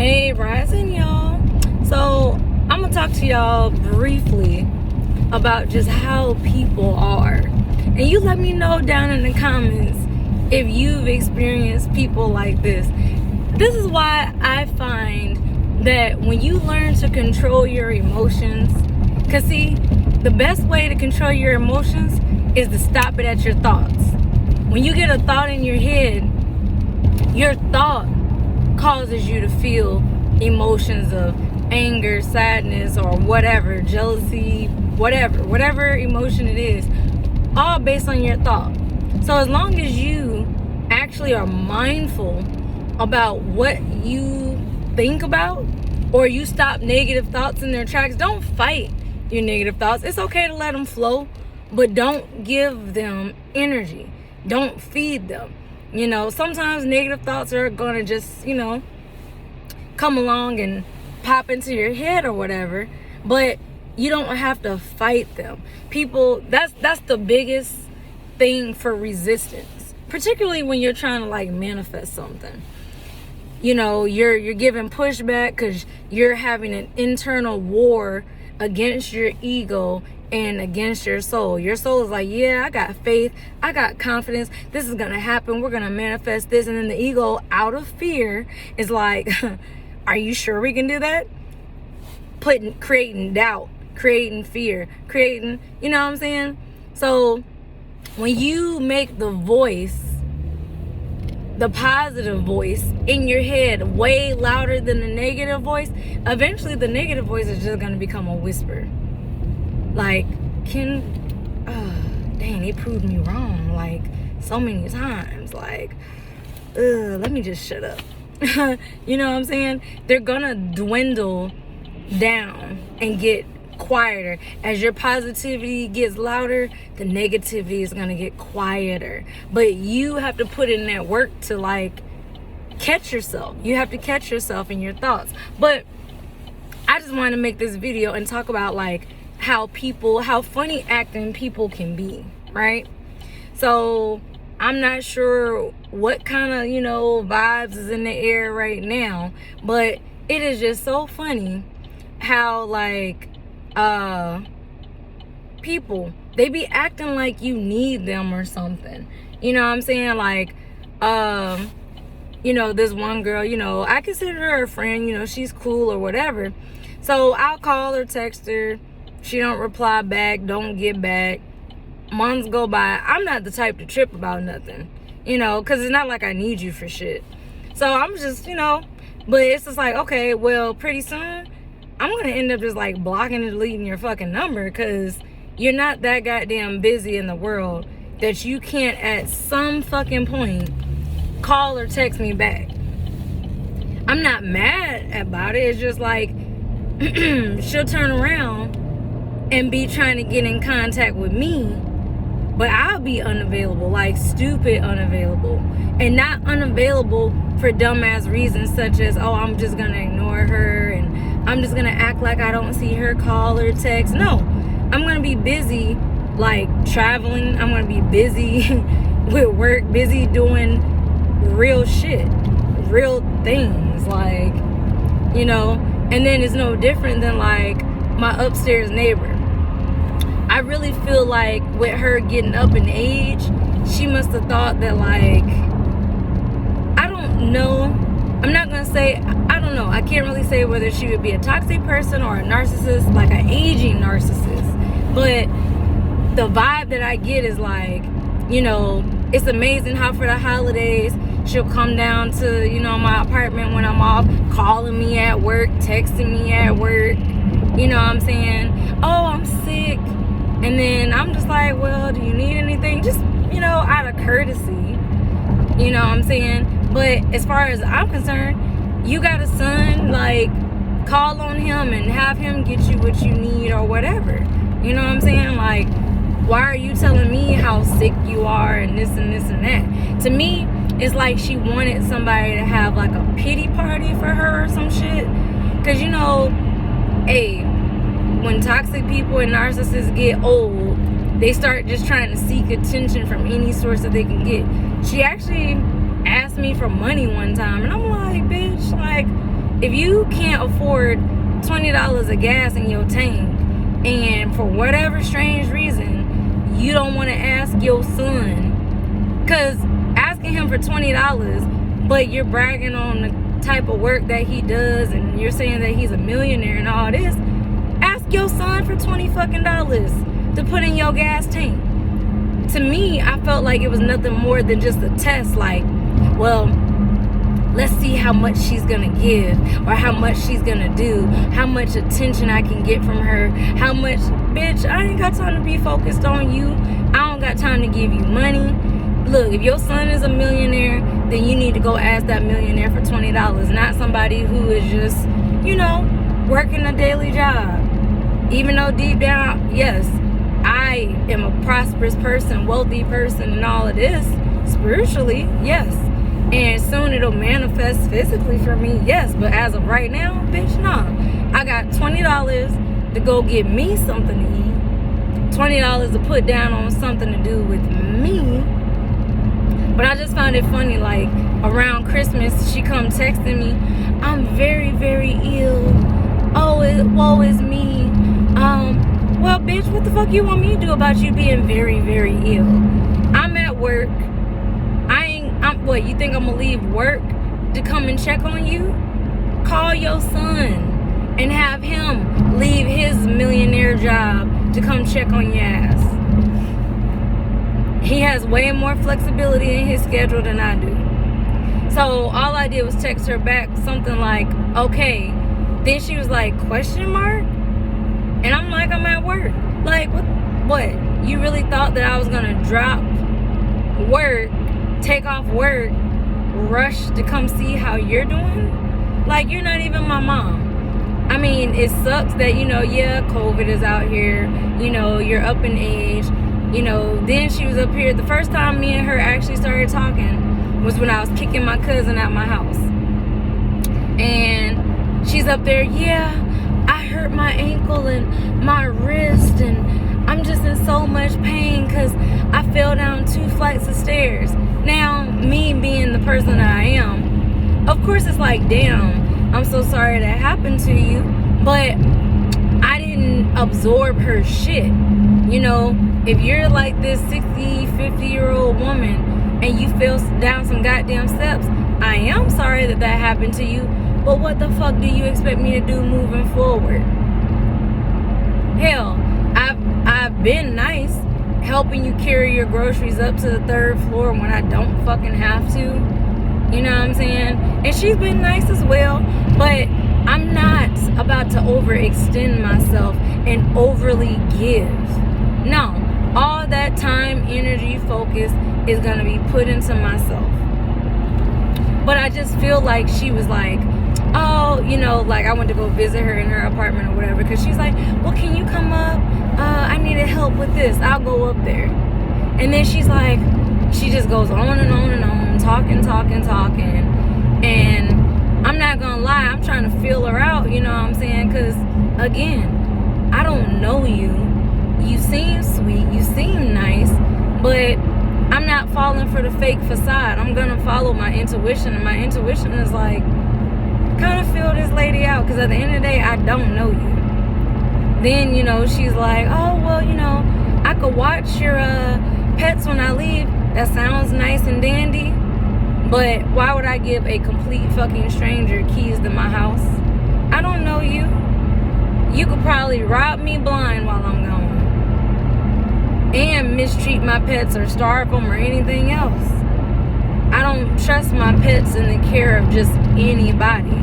Hey, rising y'all. So I'm gonna talk to y'all briefly about just how people are, and you let me know down in the comments if you've experienced people like this. This is why I find that when you learn to control your emotions, cause see, the best way to control your emotions is to stop it at your thoughts. When you get a thought in your head, your thought causes you to feel emotions of anger, sadness, or whatever, jealousy, whatever emotion it is, all based on your thought. So as long as you actually are mindful about what you think about, or you stop negative thoughts in their tracks, don't fight your negative thoughts. It's okay to let them flow, but don't give them energy. Don't feed them. You know, sometimes negative thoughts are going to just, come along and pop into your head or whatever, but you don't have to fight them. People, that's the biggest thing for resistance, particularly when you're trying to like manifest something. You know, you're giving pushback because you're having an internal war against your ego and against your soul. Your soul is like, yeah, I got faith, I got confidence, this is gonna happen, we're gonna manifest this. And then the ego, out of fear, is like, are you sure we can do that? Creating doubt, creating fear, creating, you know what I'm saying? So when you make the voice, the positive voice in your head way louder than the negative voice, eventually the negative voice is just gonna become a whisper. Like, dang, they proved me wrong like so many times. Like, let me just shut up. You know what I'm saying? They're gonna dwindle down and get quieter. As your positivity gets louder, the negativity is gonna get quieter. But you have to put in that work to like catch yourself. You have to catch yourself in your thoughts. But I just wanted to make this video and talk about like how funny acting people can be, right? So I'm not sure what kind of, vibes is in the air right now, but it is just so funny how like people, they be acting like you need them or something. You know what I'm saying? Like, this one girl, I consider her a friend, she's cool or whatever. So I'll call her, text her. She don't reply back, don't get back. Months go by. I'm not the type to trip about nothing, because it's not like I need you for shit. So I'm just, but it's just like, okay, well, pretty soon, I'm going to end up just like blocking and deleting your fucking number, because you're not that goddamn busy in the world that you can't at some fucking point call or text me back. I'm not mad about it. It's just like, she'll turn around and be trying to get in contact with me, but I'll be unavailable, like stupid unavailable. And not unavailable for dumbass reasons such as, oh, I'm just gonna ignore her and I'm just gonna act like I don't see her call or text. No, I'm gonna be busy like traveling. I'm gonna be busy with work, busy doing real shit, real things, like, and then it's no different than like my upstairs neighbor. I really feel like with her getting up in age, she must have thought that like, I don't know. I'm not going to say, I don't know. I can't really say whether she would be a toxic person or a narcissist, like an aging narcissist. But the vibe that I get is like, it's amazing how for the holidays, she'll come down to, my apartment when I'm off, calling me at work, texting me at work. You know what I'm saying? Oh, I'm sick. And then I'm just like, well, do you need anything? Just, out of courtesy. You know what I'm saying? But as far as I'm concerned, you got a son, like, call on him and have him get you what you need or whatever. You know what I'm saying? Like, why are you telling me how sick you are and this and this and that? To me, it's like she wanted somebody to have like a pity party for her or some shit. Because, hey, when toxic people and narcissists get old, they start just trying to seek attention from any source that they can get. She actually asked me for money one time, and I'm like, bitch, like, if you can't afford $20 of gas in your tank, and for whatever strange reason you don't want to ask your son, because asking him for $20, but you're bragging on the type of work that he does, and you're saying that he's a millionaire and all this, ask your son for $20 fucking to put in your gas tank. To me, I felt like it was nothing more than just a test, like, well, let's see how much she's gonna give, or how much she's gonna do, how much attention I can get from her, how much. Bitch, I ain't got time to be focused on you. I don't got time to give you money. Look, if your son is a millionaire, then you need to go ask that millionaire for $20, not somebody who is just, you know, working a daily job. Even though deep down, yes, I am a prosperous person, wealthy person, and all of this, spiritually, yes. And soon it'll manifest physically for me, yes. But as of right now, bitch, nah. I got $20 to go get me something to eat, $20 to put down on something to do with me. But I just found it funny, like, around Christmas, she come texting me, I'm very, very ill. Oh, woe is me. Well, bitch, what the fuck you want me to do about you being very, very ill? I'm at work. What, you think I'm gonna leave work to come and check on you? Call your son and have him leave his millionaire job to come check on your ass. He has way more flexibility in his schedule than I do. So all I did was text her back something like, okay. Then she was like, question mark? And I'm like, I'm at work. Like, what? You really thought that I was gonna drop work, take off work, rush to come see how you're doing? Like, you're not even my mom. I mean, it sucks that, you know, yeah, COVID is out here, you know, you're up in age, you know. Then she was up here. The first time me and her actually started talking was when I was kicking my cousin out my house. And she's up there, yeah, I hurt my ankle and my wrist, and I'm just in so much pain because I fell down 2 flights of stairs. Now, me being the person that I am, of course it's like, damn, I'm so sorry that happened to you, but I didn't absorb her shit. You know, if you're like this 60, 50-year-old woman and you fell down some goddamn steps, I am sorry that that happened to you, but what the fuck do you expect me to do moving forward? Hell, I've been nice, helping you carry your groceries up to the 3rd floor when I don't fucking have to. You know what I'm saying? And she's been nice as well, but I'm not about to overextend myself and overly give. No, all that time, energy, focus is gonna be put into myself. But I just feel like she was like, oh, you know, like I went to go visit her in her apartment or whatever, because she's like, well, can you come up? I needed help with this. I'll go up there. And then she's like, she just goes on and on and on, talking. And I'm not gonna lie, I'm trying to feel her out, you know what I'm saying? Because, again, I don't know you. You seem sweet, you seem nice, but I'm not falling for the fake facade. I'm gonna follow my intuition, and my intuition is like, kind of feel this lady out, because at the end of the day, I don't know you. Then, you know, she's like, oh, well, you know, I could watch your pets when I leave. That sounds nice and dandy, but why would I give a complete fucking stranger keys to my house? I don't know you. You could probably rob me blind while I'm gone and mistreat my pets or starve them or anything else. I don't trust my pets in the care of just anybody.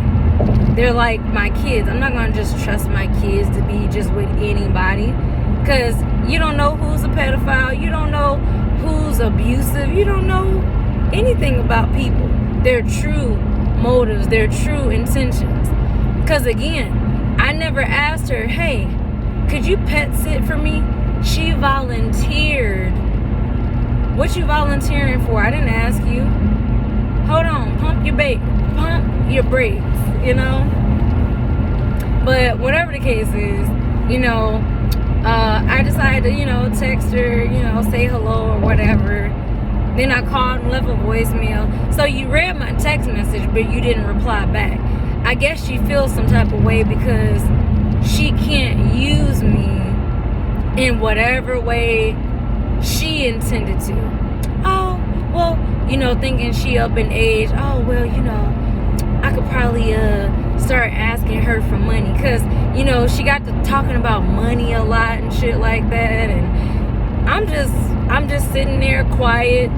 They're like my kids. I'm not going to just trust my kids to be just with anybody, because you don't know who's a pedophile. You don't know who's abusive. You don't know anything about people, their true motives, their true intentions. Because again, I never asked her, hey, could you pet sit for me? She volunteered. What you volunteering for? I didn't ask you. Hold on, pump your brakes, you know. But whatever the case is, you know, I decided to, you know, text her, you know, say hello or whatever. Then I called and left a voicemail. So you read my text message, but you didn't reply back. I guess she feels some type of way because she can't use me in whatever way she intended to. Oh, well, thinking she up in age. Oh, well, I could probably start asking her for money, because she got to talking about money a lot and shit like that, and I'm just sitting there quiet,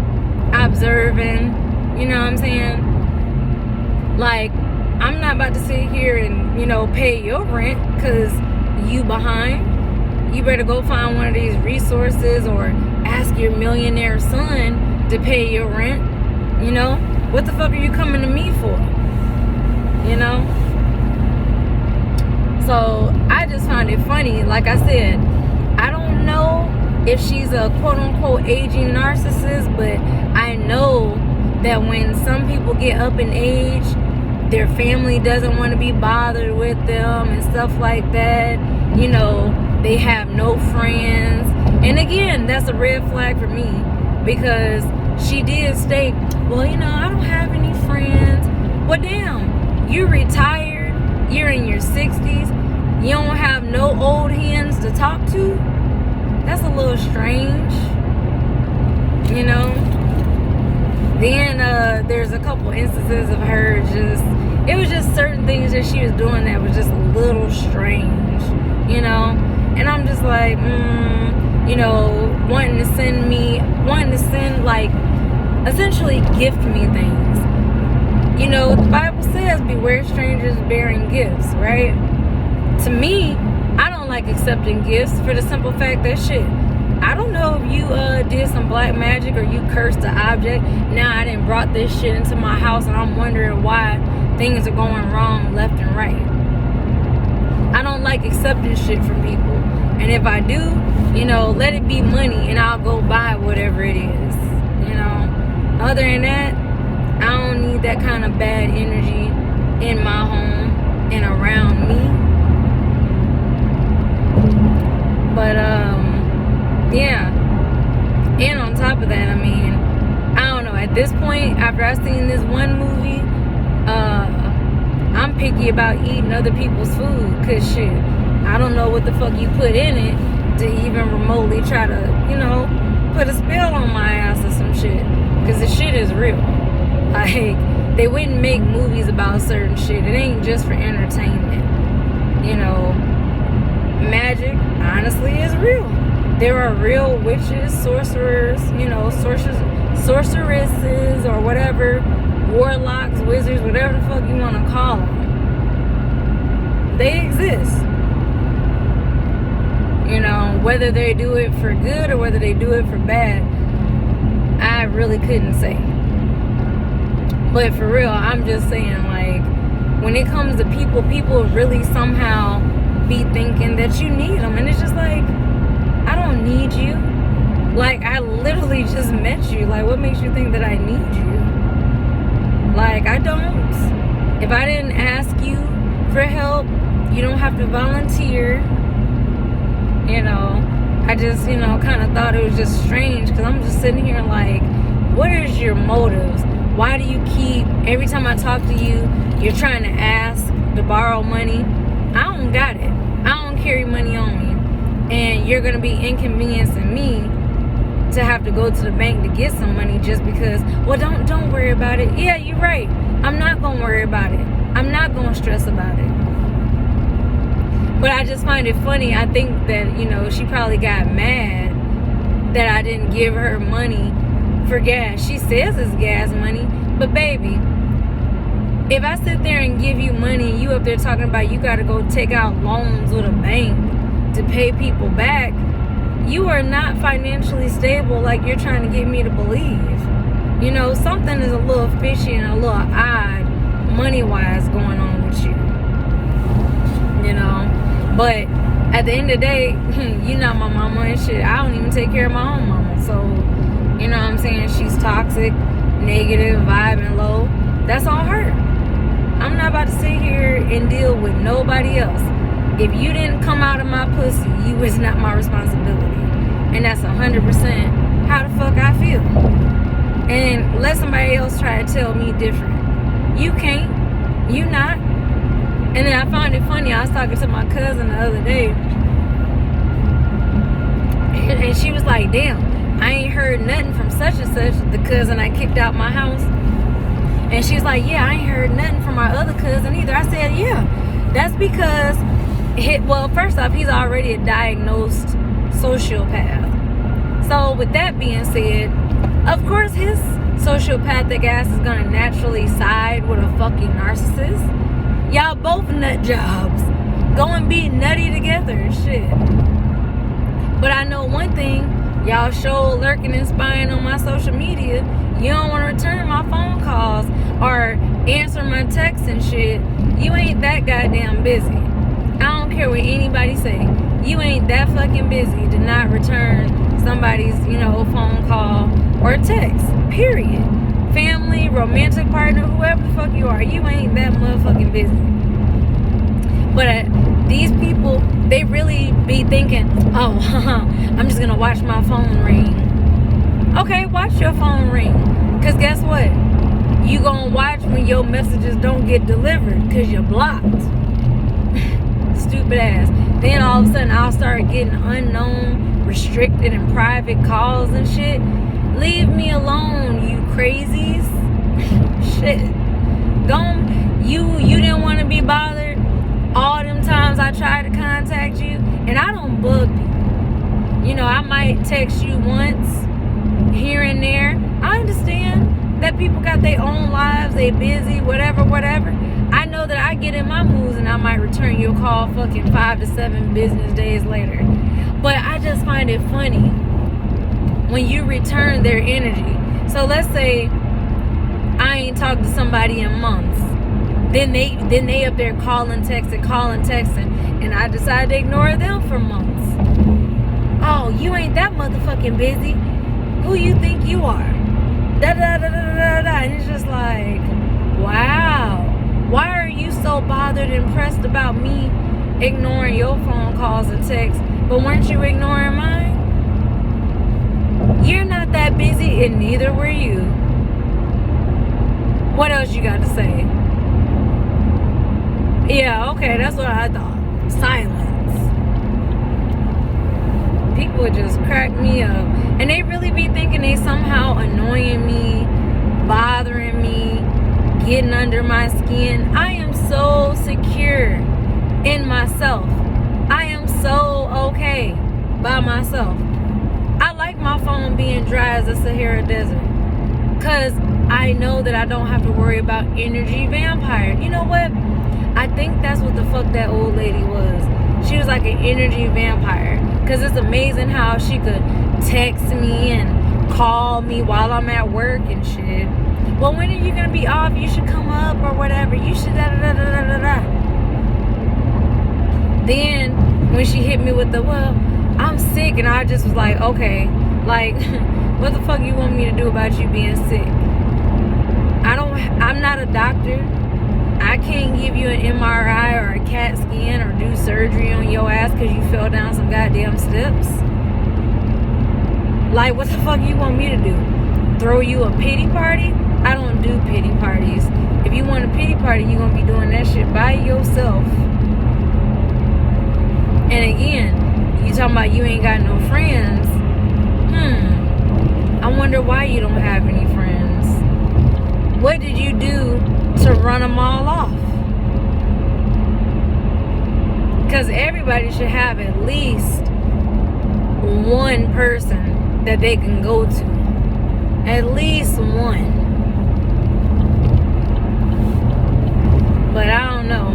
observing. You know what I'm saying? Like, I'm not about to sit here and pay your rent because you behind. You better go find one of these resources or ask your millionaire son to pay your rent. What the fuck are you coming to me for? So I just found it funny. Like I said, I don't know if she's a quote-unquote aging narcissist, but I know that when some people get up in age, their family doesn't want to be bothered with them and stuff like that. They have no friends. And again, that's a red flag for me, because she did state, well, I don't have any friends. Well, damn, you're retired, you're in your 60s, you don't have no old hands to talk to? That's a little strange, Then there's a couple instances of her it was just certain things that she was doing that was just a little strange, And I'm just like, wanting to send, like, essentially gift me things. The Bible says, beware strangers bearing gifts, right? To me, I don't like accepting gifts for the simple fact that shit, I don't know if you did some black magic or you cursed the object. Now I done brought this shit into my house and I'm wondering why things are going wrong left and right. I don't like accepting shit from people. And if I do, let it be money and I'll go buy whatever it is. Other than that, I don't need that kind of bad energy in my home and around me. But yeah. And on top of that, I don't know, at this point, after I seen this one movie, I'm picky about eating other people's food, cause shit, I don't know what the fuck you put in it to even remotely try to, put a spell on my ass or some shit, cause the shit is real. Like, they wouldn't make movies about certain shit. It ain't just for entertainment. Magic, honestly, is real. There are real witches, sorcerers, sorceresses, or whatever, warlocks, wizards, whatever the fuck you want to call them. They exist. Whether they do it for good or whether they do it for bad, I really couldn't say. But for real, I'm just saying, like, when it comes to people really somehow be thinking that you need them. And it's just like, I don't need you. Like, I literally just met you. Like, what makes you think that I need you? Like, I don't. If I didn't ask you for help, you don't have to volunteer. I just, kind of thought it was just strange, because I'm just sitting here like, what is your motives? Why do you keep, every time I talk to you, you're trying to ask to borrow money? I don't got it. I don't carry money on me. And you're going to be inconveniencing me to have to go to the bank to get some money just because, well, don't worry about it. Yeah, you're right. I'm not going to worry about it. I'm not going to stress about it. But I just find it funny. I think that, she probably got mad that I didn't give her money for gas. She says it's gas money. But baby, if I sit there and give you money and you up there talking about you got to go take out loans with a bank to pay people back, you are not financially stable like you're trying to get me to believe. Something is a little fishy and a little odd money-wise going on with you. But at the end of the day, you're not my mama and shit. I don't even take care of my own mama. So, what I'm saying? She's toxic, negative, vibing low. That's on her. I'm not about to sit here and deal with nobody else. If you didn't come out of my pussy, you is not my responsibility. And that's 100% how the fuck I feel. And let somebody else try to tell me different. You can't. You not. And then I found it funny. I was talking to my cousin the other day, and she was like, damn, I ain't heard nothing from such and such, the cousin I kicked out my house. And she's like, yeah, I ain't heard nothing from my other cousin either. I said, yeah, that's because, well, first off, he's already a diagnosed sociopath. So with that being said, of course his sociopathic ass is gonna naturally side with a fucking narcissist. Y'all both nut jobs. Go and be nutty together and shit. But I know one thing, y'all show lurking and spying on my social media. You don't want to return my phone calls or answer my texts and shit. You ain't that goddamn busy. I don't care what anybody say. You ain't that fucking busy to not return somebody's, phone call or text. Period. Family, romantic partner, whoever the fuck you are, you ain't that motherfucking busy. But these people, they really be thinking, oh, I'm just gonna watch my phone ring. Okay, watch your phone ring. Cause guess what? You gonna watch when your messages don't get delivered because you're blocked. Stupid ass. Then all of a sudden I'll start getting unknown, restricted, and private calls and shit. Leave me alone, you crazies. Shit. You didn't want to be bothered all them times I tried to contact you, and I don't bug you. I might text you once here and there. I understand that people got their own lives, they busy, whatever. I know that I get in my moods and I might return your call fucking 5 to 7 business days later. But I just find it funny when you return their energy. So let's say I ain't talked to somebody in months. Then they up there calling, texting, and I decide to ignore them for months. Oh, you ain't that motherfucking busy. Who you think you are? And it's just like, wow. Why are you so bothered and pressed about me ignoring your phone calls and texts, but weren't you ignoring mine? You're not that busy, and neither were you. What else you got to say? Yeah, okay, that's what I thought. Silence. People just crack me up. And they really be thinking they somehow annoying me, bothering me, getting under my skin. I am so secure in myself. I am so okay by myself. I like my phone being dry as the Sahara Desert, because I know that I don't have to worry about energy vampire. You know what? I think that's what the fuck that old lady was. She was like an energy vampire. Because it's amazing how she could text me and call me while I'm at work and shit. Well, when are you going to be off? You should come up or whatever. You should da-da-da-da-da-da. Then, when she hit me with the, well, I'm sick. And I just was like, okay. Like, what the fuck you want me to do about you being sick? I'm not a doctor. I can't give you an MRI or a CAT scan or do surgery on your ass because you fell down some goddamn steps. Like, what the fuck you want me to do? Throw you a pity party? I don't do pity parties. If you want a pity party, you're going to be doing that shit by yourself. And again, you talking about you ain't got no friends. I wonder why you don't have any friends. What did you do to run them all off? Because everybody should have at least one person that they can go to. At least one. But I don't know.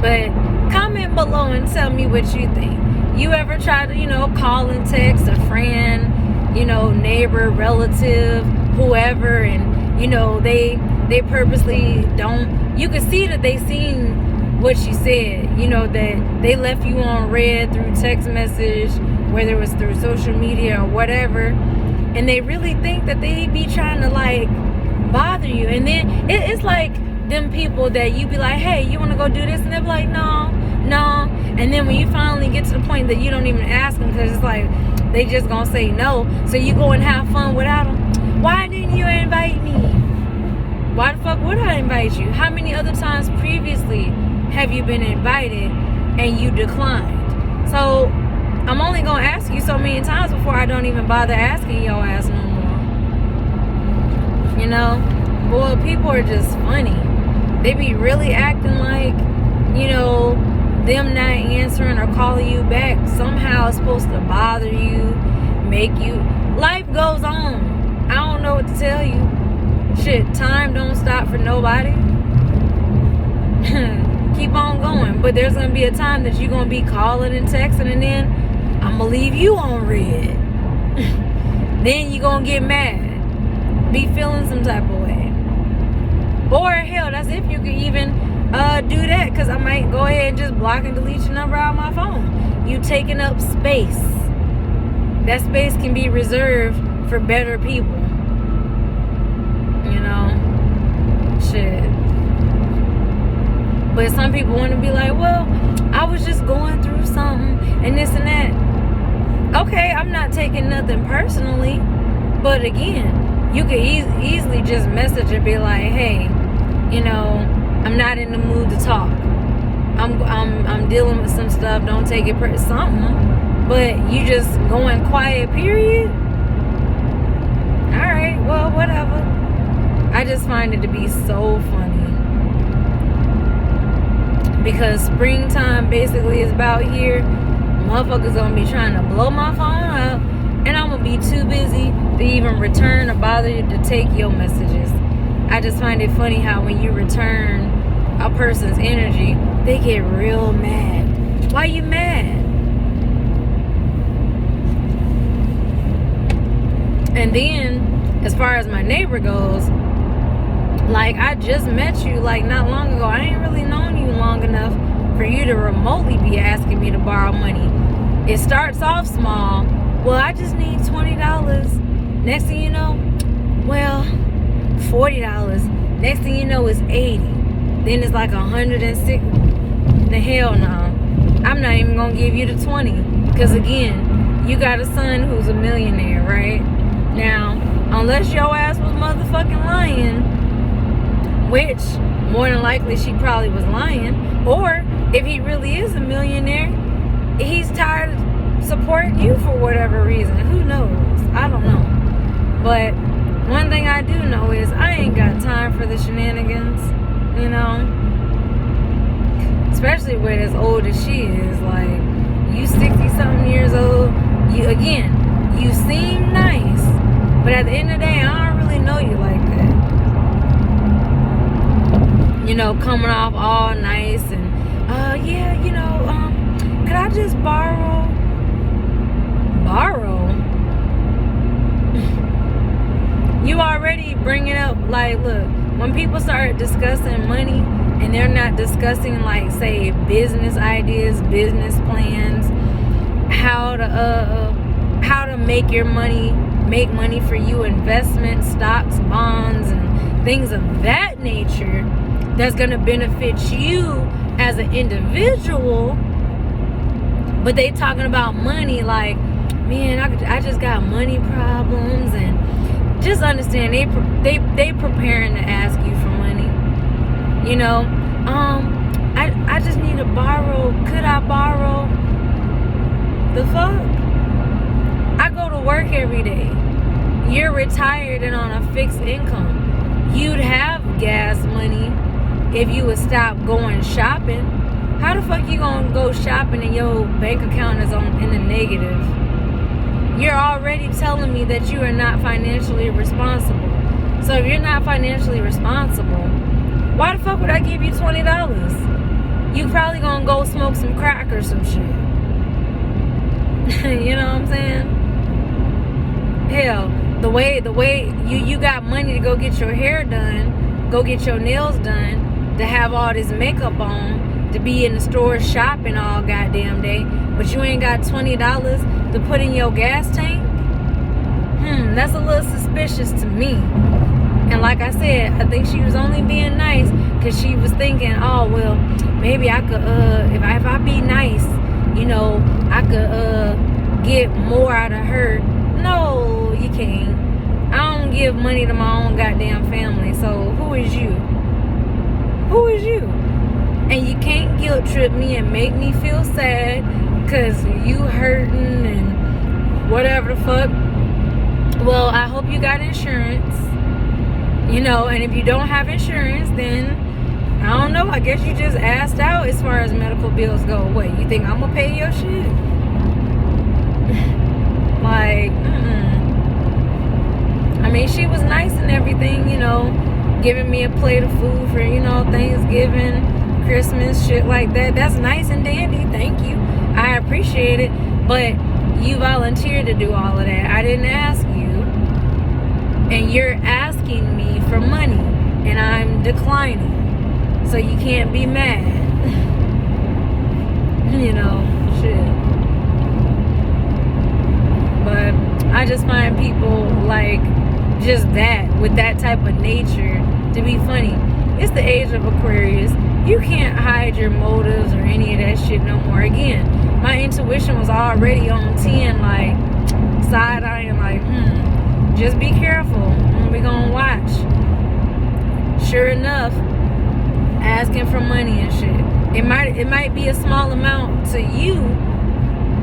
But comment below and tell me what you think. You ever try to, call and text a friend, neighbor, relative, whoever, and they purposely don't. You can see that they seen what she said, that they left you on red through text message, whether it was through social media or whatever, and they really think that they be trying to like bother you. And then it's like them people that you be like, hey, you want to go do this, and they're like, no. And then when you finally get to the point that you don't even ask them, because it's like they just gonna say no, so you go and have fun without them. Why didn't you invite me? Why the fuck would I invite you? How many other times previously have you been invited and you declined? So I'm only gonna ask you so many times before I don't even bother asking your ass no more. You know? Boy, people are just funny. They be really acting like, you know, them not answering or calling you back somehow is supposed to bother you, make you. Life goes on. I don't know what to tell you. Shit, time don't stop for nobody. Keep on going. But there's going to be a time that you're going to be calling and texting, and then I'm going to leave you on red. Then you're going to get mad. Be feeling some type of way. Or hell, that's if you can even do that, because I might go ahead and just block and delete your number out of my phone. You taking up space. That space can be reserved for better people. You know? Shit. But some people want to be like, well, I was just going through something and this and that. Okay, I'm not taking nothing personally. But again, you could easily just message and be like, hey, you know, I'm not in the mood to talk. I'm dealing with some stuff. Don't take it something. But you just going quiet, period. Alright, well, whatever. I just find it to be so funny. Because springtime basically is about here. Motherfuckers gonna be trying to blow my phone up. And I'm gonna be too busy to even return or bother to take your messages. I just find it funny how when you return a person's energy, they get real mad. Why you mad? And then, as far as my neighbor goes, like, I just met you, like, not long ago. I ain't really known you long enough for you to remotely be asking me to borrow money. It starts off small. Well, I just need $20. Next thing you know, well, $40. Next thing you know, it's $80. Then it's like $106. The hell no. I'm not even going to give you the $20. Because, again, you got a son who's a millionaire, right? Now, unless your ass was motherfucking lying, which more than likely she probably was lying, or if he really is a millionaire, he's tired of supporting you for whatever reason. Who knows? I don't know. But one thing I do know is I ain't got time for the shenanigans, you know? Especially with as old as she is. Like, you 60-something years old, you seem nice, but at the end of the day, I don't really know you like that. You know, coming off all nice and, yeah, you know, could I just borrow? You already bring it up. Like, look, when people start discussing money and they're not discussing, like, say, business ideas, business plans, how to make your money, make money for you, investments, stocks, bonds, and things of that nature that's going to benefit you as an individual, but they talking about money like, man, I just got money problems, and just understand they preparing to ask you for money. You know, I just need to borrow. Could I borrow? The fuck? I go to work every day. You're retired and on a fixed income. You'd have gas money if you would stop going shopping. How the fuck you gonna go shopping and your bank account is in the negative? You're already telling me that you are not financially responsible. So if you're not financially responsible, why the fuck would I give you $20? You probably gonna go smoke some crack or some shit. You know what I'm saying? Hell, the way you got money to go get your hair done, go get your nails done, to have all this makeup on, to be in the store shopping all goddamn day, but you ain't got $20 to put in your gas tank? That's a little suspicious to me. And like I said, I think she was only being nice because she was thinking, oh, well, maybe I could, if I be nice, you know, I could get more out of her. No, you can't. I don't give money to my own goddamn family, so who is you? Who is you? And you can't trip me and make me feel sad because you hurting and whatever the fuck. Well, I hope you got insurance. You know, and if you don't have insurance, then I don't know. I guess you just asked out as far as medical bills go. What, you think I'm gonna pay your shit? Like, I mean, she was nice and everything, you know, giving me a plate of food for, you know, Thanksgiving, Christmas, shit like that. That's nice and dandy. Thank you. I appreciate it. But you volunteered to do all of that. I didn't ask you. And you're asking me for money. And I'm declining. So you can't be mad. You know, shit. But I just find people like just that, with that type of nature, to be funny. It's the age of Aquarius. You can't hide your motives or any of that shit no more. Again, my intuition was already on 10, like side-eyeing, like, just be careful. We gonna watch. Sure enough, asking for money and shit. It might be a small amount to you.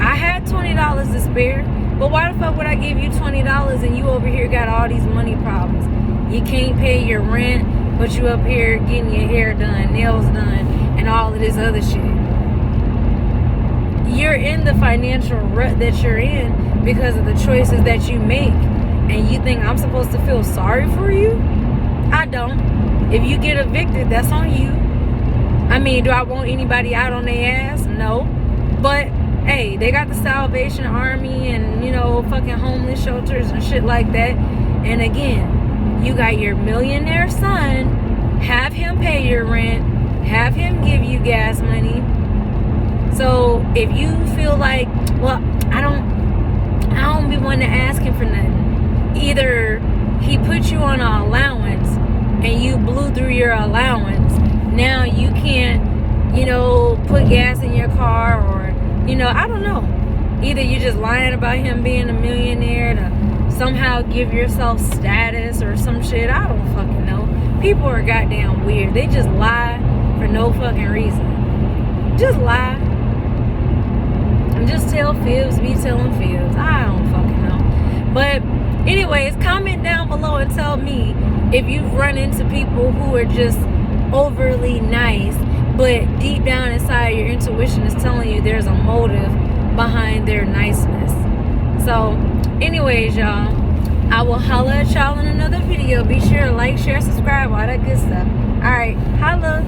I had $20 to spare, but why the fuck would I give you $20 and you over here got all these money problems? You can't pay your rent, but you up here getting your hair done, nails done, and all of this other shit. You're in the financial rut that you're in because of the choices that you make. And you think I'm supposed to feel sorry for you? I don't. If you get evicted, that's on you. I mean, do I want anybody out on their ass? No. But hey, they got the Salvation Army and, you know, fucking homeless shelters and shit like that. And again, you got your millionaire son. Have him pay your rent. Have him give you gas money. So if you feel like, well, I don't be one to ask him for nothing. Either he put you on an allowance and you blew through your allowance. Now you can't, you know, put gas in your car, or, you know, I don't know. Either you're just lying about him being a millionaire to somehow give yourself status or some shit. I don't fucking know. People are goddamn weird. They just lie for no fucking reason. Just lie. And just tell fibs, be telling fibs. I don't fucking know. But anyways, comment down below and tell me if you've run into people who are just overly nice, but deep down inside your intuition is telling you there's a motive behind their niceness. So anyways, y'all, I will holla at y'all in another video. Be sure to like, share, subscribe, all that good stuff. All right, holla.